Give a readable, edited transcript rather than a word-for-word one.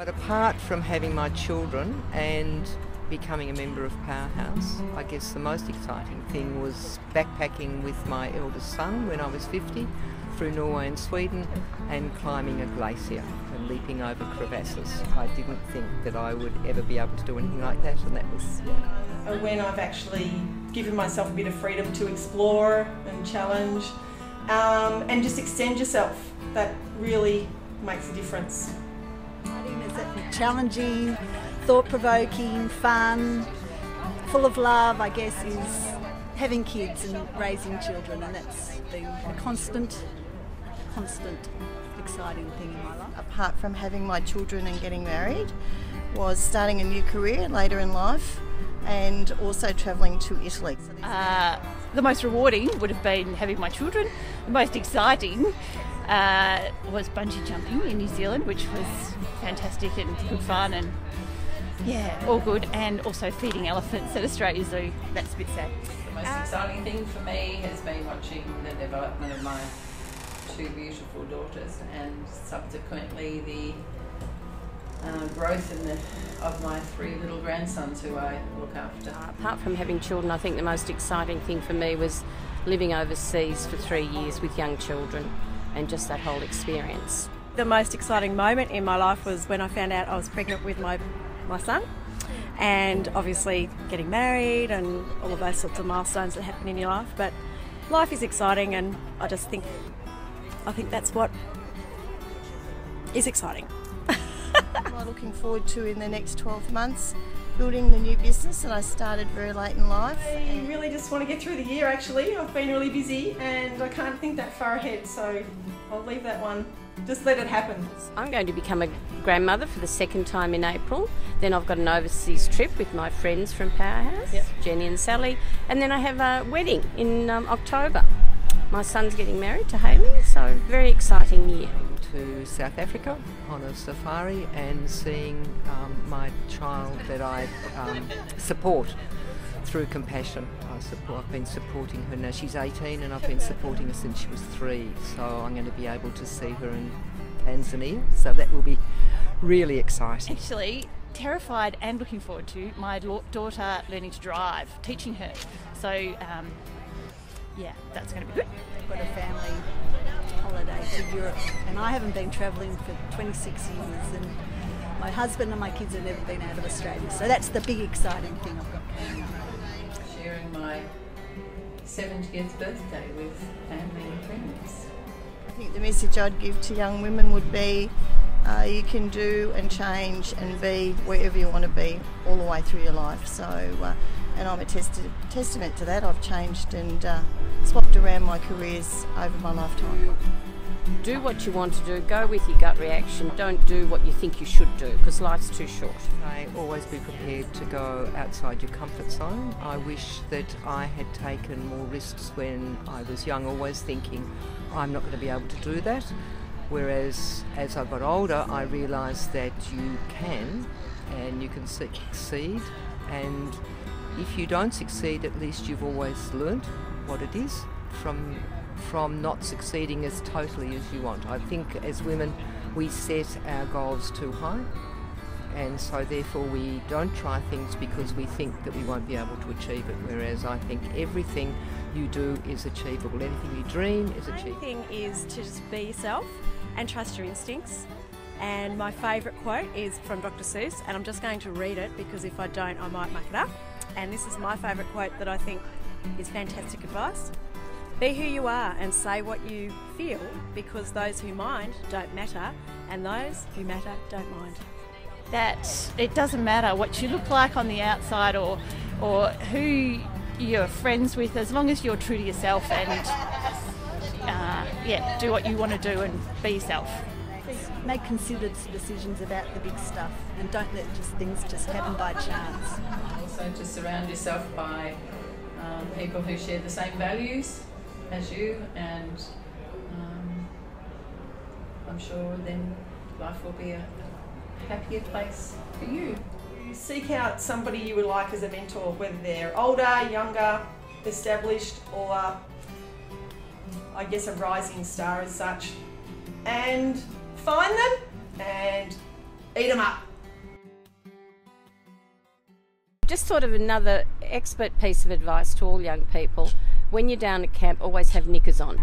But apart from having my children and becoming a member of Powerhouse, I guess the most exciting thing was backpacking with my eldest son when I was 50 through Norway and Sweden and climbing a glacier and leaping over crevasses. I didn't think that I would ever be able to do anything like that, and that was when I've actually given myself a bit of freedom to explore and challenge and just extend yourself. That really makes a difference. Challenging, thought-provoking, fun, full of love, I guess, is having kids and raising children, and that's been a constant exciting thing in my life. Apart from having my children and getting married, was starting a new career later in life and also travelling to Italy. The most rewarding would have been having my children. The most exciting was bungee jumping in New Zealand, which was fantastic and good fun, and yeah, all good. And also feeding elephants at Australia Zoo. That's a bit sad. The most exciting thing for me has been watching the development of my two beautiful daughters, and subsequently the growth of my three little grandsons who I look after. Apart from having children, I think the most exciting thing for me was living overseas for 3 years with young children, and just that whole experience. The most exciting moment in my life was when I found out I was pregnant with my son, and obviously getting married and all of those sorts of milestones that happen in your life. But life is exciting, and I think that's what is exciting. I'm looking forward to in the next 12 months building the new business that I started very late in life. I really just want to get through the year actually. I've been really busy and I can't think that far ahead, so I'll leave that one. Just let it happen. I'm going to become a grandmother for the second time in April. Then I've got an overseas trip with my friends from Powerhouse, Jenny and Sally, and then I have a wedding in October. My son's getting married to Hayley, so very exciting year. To South Africa on a safari and seeing my child that I support through Compassion. I've been supporting her now. She's 18 and I've been supporting her since she was 3, so I'm going to be able to see her in Tanzania, so that will be really exciting. Actually, terrified and looking forward to my daughter learning to drive, teaching her. So yeah, that's going to be good. I've got a family holiday to Europe, and I haven't been travelling for 26 years, and my husband and my kids have never been out of Australia, so that's the big exciting thing I've got coming up. Sharing my 70th birthday with family and friends. I think the message I'd give to young women would be you can do and change and be wherever you want to be all the way through your life. So, and I'm a testament to that. I've changed and swapped around my careers over my lifetime. Do what you want to do, go with your gut reaction, don't do what you think you should do, because life's too short. Always be prepared to go outside your comfort zone. I wish that I had taken more risks when I was young, always thinking I'm not going to be able to do that. Whereas as I got older, I realised that you can, and you can succeed, and if you don't succeed, at least you've always learnt what it is from not succeeding as totally as you want. I think as women we set our goals too high, and so therefore we don't try things because we think that we won't be able to achieve it, whereas I think everything you do is achievable. Anything you dream is achievable. The main thing is to just be yourself and trust your instincts. And my favourite quote is from Dr. Seuss, and I'm just going to read it because if I don't I might muck it up. And this is my favourite quote that I think is fantastic advice. Be who you are and say what you feel, because those who mind don't matter and those who matter don't mind. That it doesn't matter what you look like on the outside or who you're friends with, as long as you're true to yourself and do what you want to do and be yourself. Make considered decisions about the big stuff and don't let things just happen by chance. Also to surround yourself by people who share the same values as you, and I'm sure then life will be a happier place for you. Seek out somebody you would like as a mentor, whether they're older, younger, established, or I guess a rising star as such, and find them and Eat 'em up. Just sort of another expert piece of advice to all young people: when you're down at camp, always have knickers on.